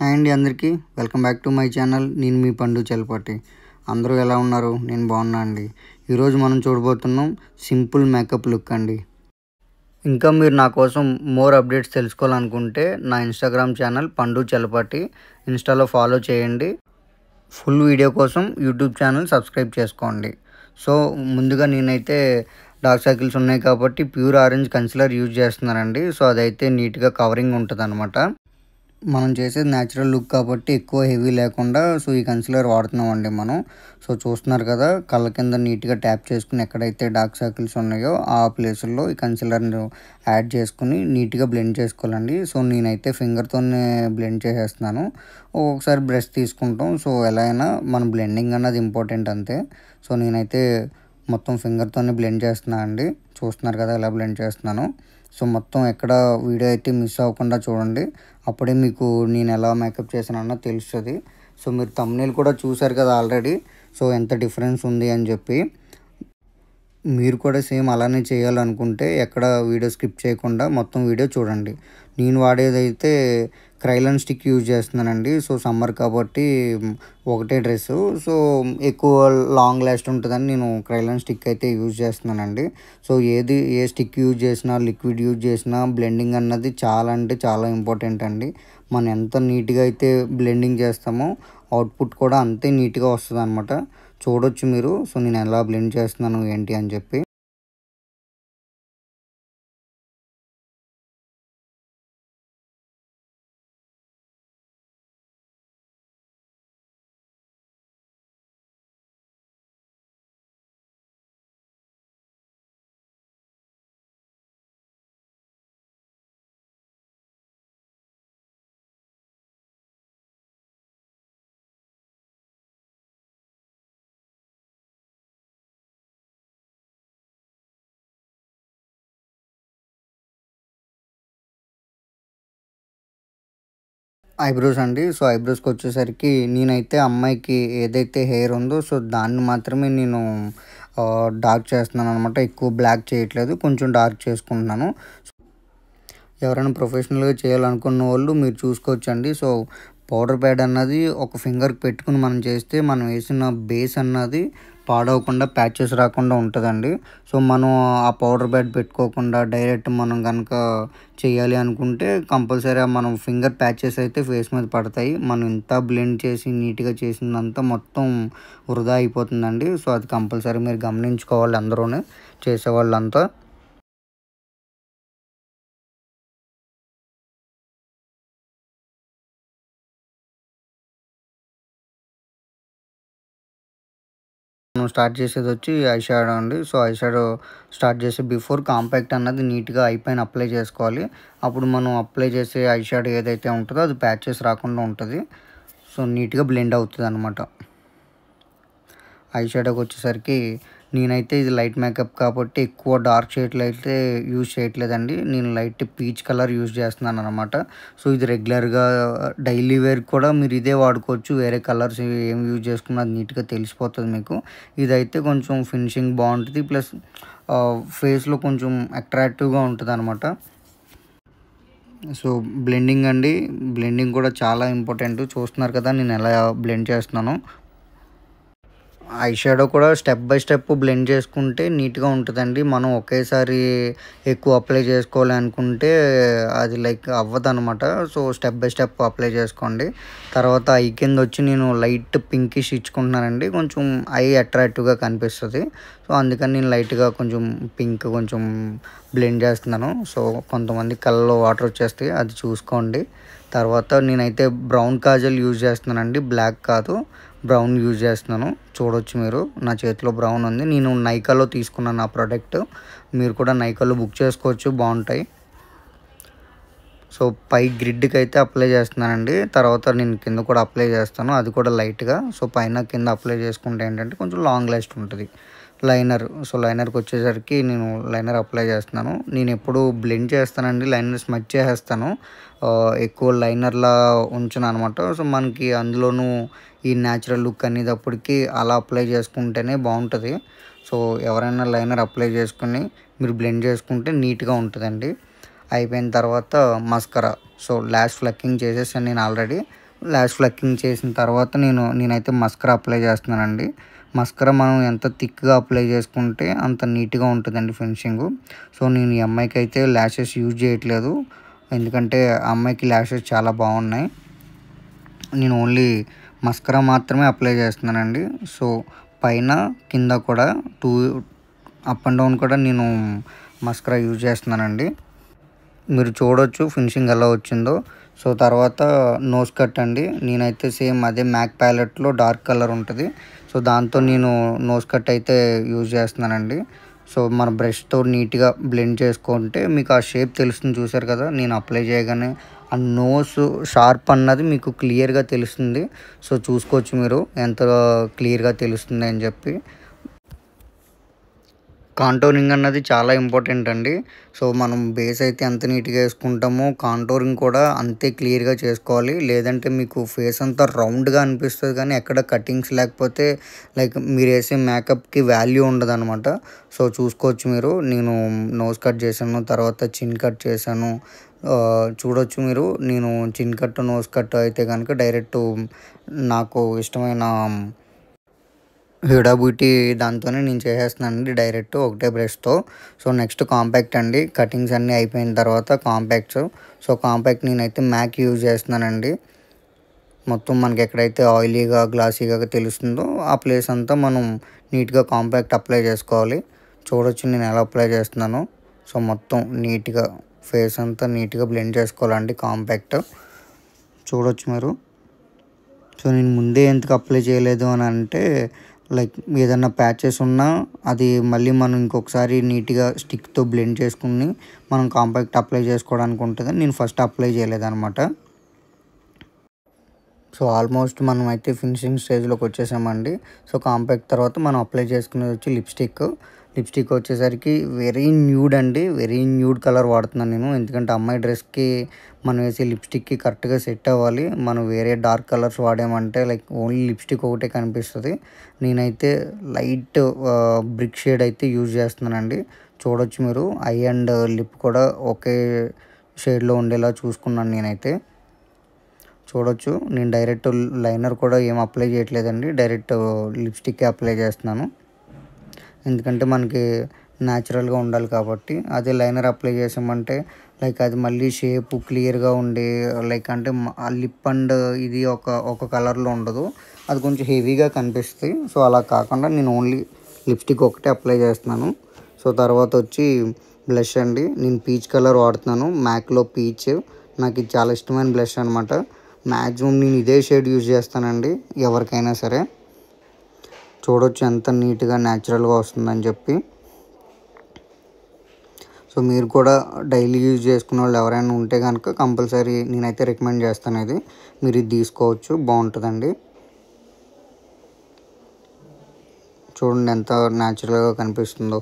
Hi అండి అందరికీ welcome back to my channel. నేను మీ పండు చలపతి. అందరూ ఎలా ఉన్నారు? నేను బాగున్నా అండి. ఈరోజు మనం చూడబోతున్నాం సింపుల్ మేకప్ లుక్ అండి. ఇంకా మీరు నా కోసం మోర్ అప్డేట్స్ తెలుసుకోవాలనుకుంటే నా ఇన్స్టాగ్రామ్ ఛానల్ పండు చలపతి ఇన్స్టాలో ఫాలో చేయండి. ఫుల్ వీడియో కోసం యూట్యూబ్ ఛానల్ సబ్స్క్రైబ్ చేసుకోండి. సో ముందుగా నేనైతే డార్క్ సర్కిల్స్ ఉన్నాయి కాబట్టి ప్యూర్ ఆరెంజ్ కన్సిలర్ యూజ్ చేస్తున్నానండి. సో అదైతే నీట్గా కవరింగ్ ఉంటుంది అనమాట. మనం చేసేది న్యాచురల్ లుక్ కాబట్టి ఎక్కువ హెవీ లేకుండా సో ఈ కన్సిలర్ వాడుతున్నామండి మనం. సో చూస్తున్నారు కదా, కళ్ళ కింద నీట్గా ట్యాప్ చేసుకుని ఎక్కడైతే డార్క్ సర్కిల్స్ ఉన్నాయో ఆ ప్లేసుల్లో ఈ కన్సిలర్ని యాడ్ చేసుకుని నీట్గా బ్లెండ్ చేసుకోవాలండి. సో నేనైతే ఫింగర్తోనే బ్లెండ్ చేసేస్తున్నాను. ఒక్కొక్కసారి బ్రష్ తీసుకుంటాం. సో ఎలా అయినా మన బ్లెండింగ్ అన్నది ఇంపార్టెంట్ అంతే. సో నేనైతే మొత్తం ఫింగర్తోనే బ్లెండ్ చేస్తున్నాను అండి. చూస్తున్నారు కదా ఎలా బ్లెండ్ చేస్తున్నాను. సో మొత్తం ఎక్కడ వీడియో అయితే మిస్ అవ్వకుండా చూడండి. అప్పుడే మీకు నేను ఎలా మేకప్ చేశానన్నా తెలుస్తుంది. సో మీరు థంబ్నెయిల్ కూడా చూశారు కదా ఆల్రెడీ. సో ఎంత డిఫరెన్స్ ఉంది అని చెప్పి. మీరు కూడా సేమ్ అలానే చేయాలనుకుంటే ఎక్కడ వీడియో స్కిప్ చేయకుండా మొత్తం వీడియో చూడండి. నేను వాడేదైతే క్రైలాన్ స్టిక్ యూజ్ చేస్తున్నానండి. సో సమ్మర్ కాబట్టి ఒకటే డ్రెస్సు, సో ఎక్కువ లాంగ్ లాస్ట్ ఉంటుందని నేను క్రైలాన్ స్టిక్ అయితే యూజ్ చేస్తున్నానండి. సో ఏ స్టిక్ యూజ్ చేసినా, లిక్విడ్ యూజ్ చేసినా బ్లెండింగ్ అన్నది చాలా అంటే చాలా ఇంపార్టెంట్ అండి. మనం ఎంత నీట్గా అయితే బ్లెండింగ్ చేస్తామో అవుట్పుట్ కూడా అంతే నీట్గా వస్తుంది అనమాట. చూడొచ్చు మీరు. సో నేను ఎలా బ్లెండ్ చేస్తున్నాను ఏంటి అని చెప్పి. ఐబ్రోస్ అండి. సో ఐబ్రోస్కి వచ్చేసరికి నేనైతే అమ్మాయికి ఏదైతే హెయిర్ ఉందో సో దాన్ని మాత్రమే నేను డార్క్ చేస్తున్నాను అనమాట. ఎక్కువ బ్లాక్ చేయట్లేదు, కొంచెం డార్క్ చేసుకుంటున్నాను. ఎవరైనా ప్రొఫెషనల్గా చేయాలనుకున్న వాళ్ళు మీరు చూసుకోవచ్చండి. సో పౌడర్ ప్యాడ్ అన్నది ఒక ఫింగర్కి పెట్టుకుని మనం చేస్తే మనం వేసిన బేస్ అన్నది పాడవకుండా, ప్యాచెస్ రాకుండా ఉంటుందండి. సో మనం ఆ పౌడర్ ప్యాడ్ పెట్టుకోకుండా డైరెక్ట్ మనం కనుక చేయాలి అనుకుంటే కంపల్సరీ మనం ఫింగర్ ప్యాచెస్ అయితే ఫేస్ మీద పడతాయి. మనం ఇంత బ్లెండ్ చేసి నీట్గా చేసిందంతా మొత్తం వృధా అయిపోతుందండి. సో అది కంపల్సరీ మీరు గమనించుకోవాలి అందరూనే, చేసేవాళ్ళంతా. మనం స్టార్ట్ చేసేది వచ్చి ఐ షాడో అండి. సో ఐ షాడో స్టార్ట్ చేసే బిఫోర్ కాంపాక్ట్ అన్నది నీట్గా ఐ పైన అప్లై చేసుకోవాలి. అప్పుడు మనం అప్లై చేసే ఐ షాడో ఏదైతే ఉంటుందో అది ప్యాచెస్ రాకుండా ఉంటుంది. సో నీట్గా బ్లెండ్ అవుతుంది అనమాట. ఐ షాడోకి వచ్చేసరికి నేనైతే ఇది లైట్ మేకప్ కాబట్టి ఎక్కువ డార్క్ షేడ్లు అయితే యూజ్ చేయట్లేదండి. నేను లైట్ పీచ్ కలర్ యూజ్ చేస్తున్నాను అనమాట. సో ఇది రెగ్యులర్గా డైలీ వేర్ కూడా మీరు ఇదే వాడుకోవచ్చు. వేరే కలర్స్ ఏం యూజ్ చేసుకున్నా అది నీట్గా తెలిసిపోతుంది మీకు. ఇదైతే కొంచెం ఫినిషింగ్ బాగుంటుంది, ప్లస్ ఫేస్లో కొంచెం అట్రాక్టివ్గా ఉంటుంది అనమాట. సో బ్లెండింగ్ అండి, బ్లెండింగ్ కూడా చాలా ఇంపార్టెంట్. చూస్తున్నారు కదా నేను ఎలా బ్లెండ్ చేస్తున్నాను. ఐ షాడో కూడా స్టెప్ బై స్టెప్ బ్లెండ్ చేసుకుంటే నీట్గా ఉంటుందండి. మనం ఒకేసారి ఎక్కువ అప్లై చేసుకోవాలి అనుకుంటే అది లైక్ అవ్వదనమాట. So step by step apply చేసుకోండి. తర్వాత ఐ కింద వచ్చి నేను లైట్ పింకిష్ ఇచ్చుకుంటున్నానండి. కొంచెం ఐ అట్రాక్టివ్గా కనిపిస్తుంది. సో అందుకని నేను లైట్గా కొంచెం పింక్ కొంచెం బ్లెండ్ చేస్తున్నాను. సో కొంతమంది కళ్ళలో వాటర్ వచ్చేస్తాయి, అది చూసుకోండి. తర్వాత నేనైతే బ్రౌన్ కాజల్ యూజ్ చేస్తున్నానండి, బ్లాక్ కాదు, బ్రౌన్ యూజ్ చేస్తున్నాను. చూడొచ్చు మీరు, నా చేతిలో బ్రౌన్ ఉంది. నేను నైకాలో తీసుకున్నాను ఆ ప్రోడక్ట్. మీరు కూడా నైకాలో బుక్ చేసుకోవచ్చు, బాగుంటాయి. సో పై గ్రిడ్కి అయితే అప్లై చేస్తున్నానండి. తర్వాత నేను కింద కూడా అప్లై చేస్తాను, అది కూడా లైట్గా. సో పైన కింద అప్లై చేసుకుంటే ఏంటంటే కొంచెం లాంగ్ లాస్ట్ ఉంటుంది. లైనర్, సో లైనర్కి వచ్చేసరికి నేను లైనర్ అప్లై చేస్తున్నాను. నేను ఎప్పుడు బ్లెండ్ చేస్తానండి, లైనర్ స్మచ్ చేసేస్తాను. ఎక్కువ లైనర్లా ఉంచను అనమాట. సో మనకి అందులోనూ ఈ న్యాచురల్ లుక్ అనేది అప్పటికి అలా అప్లై చేసుకుంటేనే బాగుంటుంది. సో ఎవరైనా లైనర్ అప్లై చేసుకుని మీరు బ్లెండ్ చేసుకుంటే నీట్గా ఉంటుందండి. అయిపోయిన తర్వాత మస్కరా. సో లాస్ట్ ఫ్లక్కింగ్ చేసేసాను నేను ఆల్రెడీ. ల్యాష్ ఫ్లక్కింగ్ చేసిన తర్వాత నేనైతే మస్కరా అప్లై చేస్తున్నానండి. మస్కరా మనం ఎంత థిక్‌గా అప్లై చేసుకుంటే అంత నీట్‌గా ఉంటుందండి ఫినిషింగు. సో, నేను ఈ అమ్మాయికైతే ల్యాషెస్ యూజ్ చేయట్లేదు. ఎందుకంటే ఆ అమ్మాయికి ల్యాషెస్ చాలా బాగున్నాయి. నేను ఓన్లీ మస్కరా మాత్రమే అప్లై చేస్తున్నానండి. సో, పైన కింద కూడా 2 అప్ అండ్ డౌన్ కూడా నేను మస్కరా యూజ్ చేస్తున్నానండి. మీరు చూడొచ్చు ఫినిషింగ్ ఎలా వచ్చిందో. సో, తర్వాత నోస్ కట్ అండి. నేనైతే సేమ్ అదే మ్యాక్ ప్యాలెట్‌లో డార్క్ కలర్ ఉంటది. సో, దాంతో నేను నోస్ కట్ అయితే యూజ్ చేస్తున్నానండి. సో, మన బ్రష్‌తో నీట్‌గా బ్లెండ్ చేసుకుంటే మీకు ఆ షేప్ తెలుస్తుంది చూసారు కదా! నేను అప్లై చేయగానే ఆ నోస్ షార్ప్ అన్నది మీకు క్లియర్‌గా తెలుస్తుంది. సో, చూసుకోవచ్చు మీరు ఎంత క్లియర్‌గా తెలుస్తుంది అని చెప్పి. కాంటోరింగ్ అన్నది చాలా ఇంపార్టెంట్ అండి. సో, మనం బేస్ అయితే ఎంత నీట్‌గా ఏసుకుంటామో కాంటోరింగ్ కూడా అంతే క్లియర్‌గా చేసుకోవాలి. లేదంటే మీకు ఫేస్ అంతా రౌండ్‌గా అనిపిస్తది కానీ ఎక్కడ కటింగ్స్ లేకపోతే లైక్ మీరేసే మేకప్‌కి వాల్యూ ఉండదనమాట. సో, చూసుకోవచ్చు మీరు. నేను నోస్ కట్ చేశాను. తర్వాత చిన్ కట్ చేశాను. చూడొచ్చు మీరు. నేను చిన్ కట్, నోస్ కట్ అయితే గనుక డైరెక్టు నాకు ఇష్టమైన హ్యూడా బ్యూటీ దాంతోనే నేను చేసేస్తున్నానండి డైరెక్ట్ ఒకటే బ్రష్‌తో. సో, నెక్స్ట్ కాంపాక్ట్ అండి. కటింగ్స్ అన్నీ అయిపోయిన తర్వాత కాంపాక్ట్స్. సో, కాంపాక్ట్ నేనైతే మ్యాక్ యూజ్ చేస్తున్నానండి. మొత్తం మనకి ఎక్కడైతే ఆయిలీగా, గ్లాసీగా తెలుస్తుందో ఆ ప్లేస్ అంతా మనం నీట్‌గా కాంపాక్ట్ అప్లై చేసుకోవాలి. చూడొచ్చు నేను ఎలా అప్లై చేస్తున్నానో. సో, మొత్తం నీట్‌గా ఫేస్ అంతా నీట్‌గా బ్లెండ్ చేసుకోవాలండి కాంపాక్ట్. చూడొచ్చు మీరు. సో, నేను ముందే ఎందుకు అప్లై చేయలేదు అని అంటే లైక్ ఏదన్నా ప్యాచెస్ ఉన్నా అది మళ్ళీ మనం ఇంకొకసారి నీట్‌గా స్టిక్‌తో బ్లెండ్ చేసుకొని మనం కాంపాక్ట్ అప్లై చేసుకోవడానికి ఉంటదని నేను ఫస్ట్ అప్లై చేయలేదనమాట. సో, ఆల్మోస్ట్ మనమైతే ఫినిషింగ్ స్టేజ్‌లోకి వచ్చేసామండి. సో, కాంపాక్ట్ తర్వాత మనం అప్లై చేసుకునేది వచ్చి లిప్‌స్టిక్. లిప్‌స్టిక్ వచ్చేసరికి వెరీ న్యూడ్ అండి. వెరీ న్యూడ్ కలర్ వాడుతున్నాను నేను. ఎందుకంటే అమ్మాయి డ్రెస్‌కి మనం వేసే లిప్‌స్టిక్‌కి కరెక్ట్‌గా సెట్ అవ్వాలి. మనం వేరే డార్క్ కలర్స్ వాడామంటే లైక్ ఓన్లీ లిప్‌స్టిక్ ఒకటే కనిపిస్తది. నేనైతే లైట్ బ్రిక్ షేడ్ అయితే యూజ్ చేస్తున్నానండి. చూడొచ్చు మీరు. ఐ అండ్ లిప్ కూడా ఒకే షేడ్‌లో ఉండేలా చూసుకున్నాను నేనైతే. చూడొచ్చు. నేను డైరెక్ట్ లైనర్ కూడా ఏం అప్లై చేయట్లేదండి. డైరెక్ట్ లిప్‌స్టిక్కే అప్లై చేస్తున్నాను. ఎందుకంటే మనకి న్యాచురల్‌గా ఉండాలి కాబట్టి. అదే లైనర్ అప్లై చేసామంటే లైక్ అది మళ్ళీ షేపు క్లియర్‌గా ఉండి లైక్ అంటే ఆ లిప్ అండ్ ఇది ఒక కలర్‌లో ఉండదు. అది కొంచెం హెవీగా కనిపిస్తది. సో, అలా కాకుండా నేను ఓన్లీ లిప్‌స్టిక్ ఒకటే అప్లై చేస్తున్నాను. సో, తర్వాత వచ్చి బ్లష్ అండి. నేను పీచ్ కలర్ వాడుతున్నాను. మ్యాక్‌లో పీచ్. నాకు ఇది చాలా ఇష్టమైన బ్లష్ అనమాట. మాక్సిమం నేను ఇదే షేడ్ యూజ్ చేస్తానండి ఎవరికైనా సరే. చూడొచ్చు ఎంత నీట్‌గా న్యాచురల్‌గా వస్తుందని చెప్పి. సో, మీరు కూడా డైలీ యూజ్ చేసుకునేవాళ్ళు ఎవరైనా ఉంటే గనుక కంపల్సరీ నేనైతే రికమెండ్ చేస్తాను ఇది. మీరు ఇది తీసుకోవచ్చు బాగుంటదండి. చూడండి ఎంత న్యాచురల్‌గా కనిపిస్తుందో.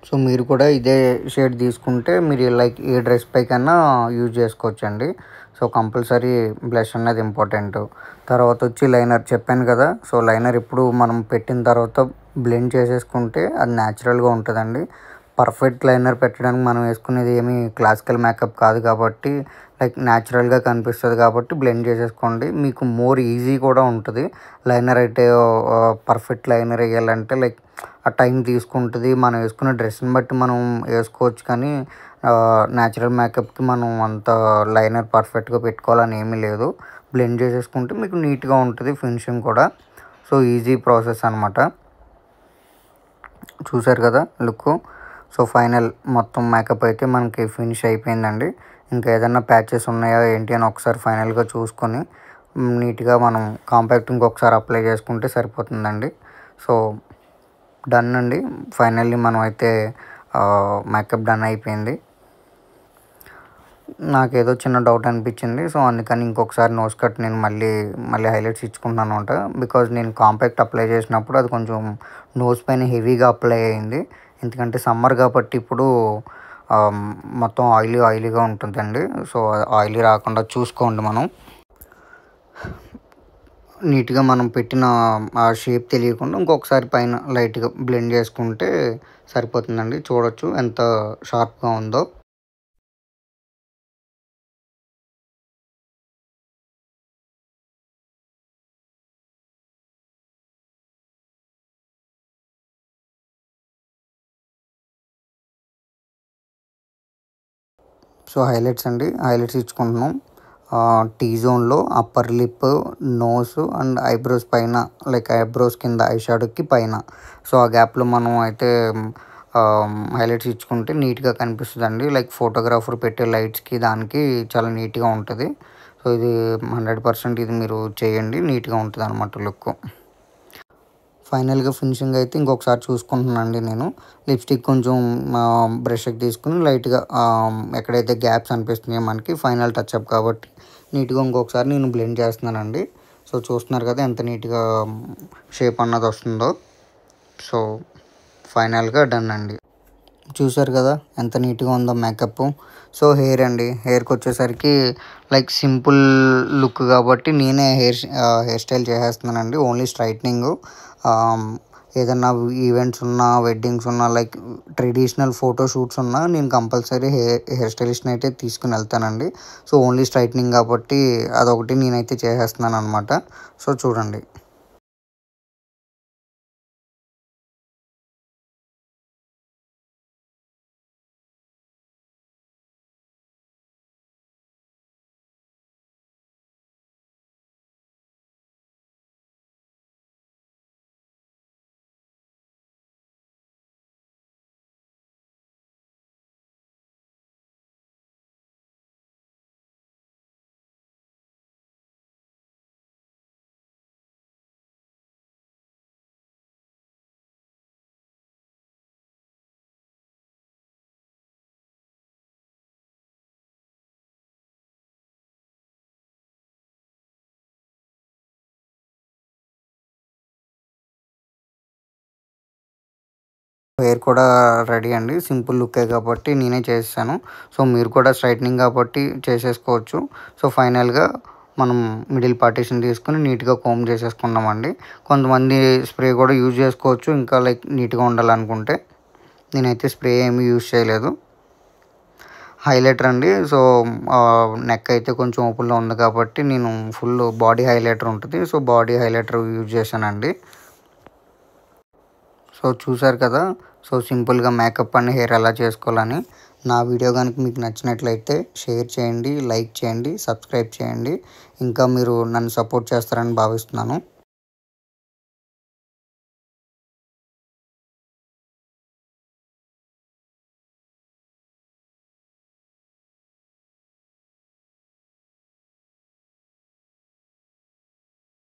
సో, మీరు కూడా ఇదే షేడ్ తీసుకుంటే మీరు లైక్ ఏ డ్రెస్ పైకన్నా యూజ్ చేసుకోవచ్చండి. సో, కంపల్సరీ బ్లష్ అన్నది ఇంపార్టెంట్. తర్వాత వచ్చి లైనర్ చెప్పాను కదా! సో, లైనర్ ఎప్పుడు మనం పెట్టిన తర్వాత బ్లెండ్ చేసేసుకుంటే అది న్యాచురల్‌గా ఉంటదండి. పర్ఫెక్ట్ లైనర్ పెట్టడానికి మనం వేసుకునేది ఏమి క్లాసికల్ మేకప్ కాదు కాబట్టి లైక్ న్యాచురల్‌గా కనిపిస్తది కాబట్టి బ్లెండ్ చేసేసుకోండి. మీకు మోర్ ఈజీ కూడా ఉంటది. లైనర్ అయితే పర్ఫెక్ట్ లైనర్ ఎయ్యాలంటే లైక్ ఆ టైం తీసుకుంటది. మనం వేసుకునే డ్రెస్‌ని బట్టి మనం వేసుకోవచ్చు కానీ న్యాచురల్ మేకప్‌కి మనం అంత లైనర్ పర్ఫెక్ట్‌గా పెట్టుకోవాలని ఏమీ లేదు. బ్లెండ్ చేసేసుకుంటే మీకు నీట్‌గా ఉంటది ఫినిషింగ్ కూడా. సో, ఈజీ ప్రాసెస్ అనమాట. చూసారు కదా లుక్కు. సో, ఫైనల్ మొత్తం మేకప్ అయితే మనకి ఫినిష్ అయిపోయిందండి. ఇంకా ఏదన్నా ప్యాచెస్ ఉన్నాయా ఏంటి అని ఒకసారి ఫైనల్‌గా చూసుకొని నీట్‌గా మనం కాంపాక్ట్ ఇంకొకసారి అప్లై చేసుకుంటే సరిపోతుందండి. సో, డన్ అండి. ఫైనల్లీ మనం అయితే మేకప్ డన్ అయిపోయింది. నాకేదో చిన్న డౌట్ అనిపించింది. సో, అందుకని ఇంకొకసారి నోస్ కట్ నేను మళ్ళీ హైలైట్స్ ఇచ్చుకుంటున్నాను అనమాట. బికాజ్ నేను కాంపాక్ట్ అప్లై చేసినప్పుడు అది కొంచెం నోస్ పైన హెవీగా అప్లై అయింది. ఎందుకంటే సమ్మర్ కాబట్టి ఇప్పుడు ఆహ్, మొత్తం ఆయిలీగా ఉంటుందండి. సో, ఆయిలీ రాకుండా చూసుకోండి మనం. నీట్‌గా మనం పెట్టిన ఆ షేప్ తెలియకుండా ఇంకొకసారి పైన లైట్‌గా బ్లెండ్ చేసుకుంటే సరిపోతుందండి. చూడొచ్చు ఎంత షార్ప్‌గా ఉందో. సో హైలైట్స్ అండి, హైలైట్స్ ఇచ్చుకుంటున్నాం. టీ జోన్లో upper lip, nose and eyebrows పైన, లైక్ ఐబ్రోస్ కింద ఐ షాడోకి పైన. సో ఆ గ్యాప్లో మనం అయితే హైలైట్స్ ఇచ్చుకుంటే నీట్గా కనిపిస్తుందండి. లైక్ ఫోటోగ్రాఫర్ పెట్టే లైట్స్కి దానికి చాలా నీట్గా ఉంటుంది. సో ఇది 100% ఇది మీరు చేయండి, నీట్గా ఉంటుంది అనమాట లుక్. ఫైనల్గా ఫినిషింగ్ అయితే ఇంకొకసారి చూసుకుంటున్నానండి. నేను లిప్స్టిక్ కొంచెం బ్రష్కి తీసుకుని లైట్గా ఎక్కడైతే గ్యాప్స్ అనిపిస్తున్నాయో మనకి ఫైనల్ టచ్అప్ కాబట్టి నీట్గా ఇంకొకసారి నేను బ్లెండ్ చేస్తున్నానండి. సో చూస్తున్నారు కదా ఎంత నీట్గా షేప్ అన్నది వస్తుందో. సో ఫైనల్గా డన్ అండి. చూసారు కదా ఎంత నీట్గా ఉందో మేకప్. సో హెయిర్ అండి, హెయిర్కి వచ్చేసరికి లైక్ సింపుల్ లుక్ కాబట్టి నేనే హెయిర్ స్టైల్ చేసేస్తున్నానండి. Only straightening. ఏదన్నా ఈవెంట్స్ ఉన్నా, వెడ్డింగ్స్ ఉన్నా, లైక్ ట్రెడిషనల్ ఫోటోషూట్స్ ఉన్నా నేను కంపల్సరీ హెయిర్ స్టైలిస్ట్ని అయితే తీసుకుని వెళ్తానండి. సో ఓన్లీ స్ట్రైట్నింగ్ కాబట్టి అదొకటి నేనైతే చేసేస్తున్నాను అనమాట. సో చూడండి. హెయిర్ కూడా రెడీ అండి. సింపుల్ లుక్కే కాబట్టి నేనే చేసేసాను. సో మీరు కూడా స్ట్రైట్నింగ్ కాబట్టి చేసేసుకోవచ్చు. సో ఫైనల్గా మనం మిడిల్ పార్టీషన్ తీసుకుని నీట్గా కోమ్ చేసేసుకున్నామండి. కొంతమంది స్ప్రే కూడా యూజ్ చేసుకోవచ్చు, ఇంకా లైక్ నీట్గా ఉండాలనుకుంటే. నేనైతే స్ప్రే ఏమీ యూజ్ చేయలేదు. హైలైటర్ అండి. సో నెక్ అయితే కొంచెం ఓపెన్లో ఉంది కాబట్టి నేను ఫుల్ బాడీ హైలైటర్ ఉంటుంది. సో బాడీ హైలైటర్ యూజ్ చేశానండి. సో చూసారు కదా. సో సింపుల్గా మేకప్ అండ్ హెయిర్ ఎలా చేసుకోవాలని. నా వీడియో కనుక మీకు నచ్చినట్లయితే షేర్ చేయండి, లైక్ చేయండి, సబ్స్క్రైబ్ చేయండి. ఇంకా మీరు నన్ను సపోర్ట్ చేస్తారని భావిస్తున్నాను.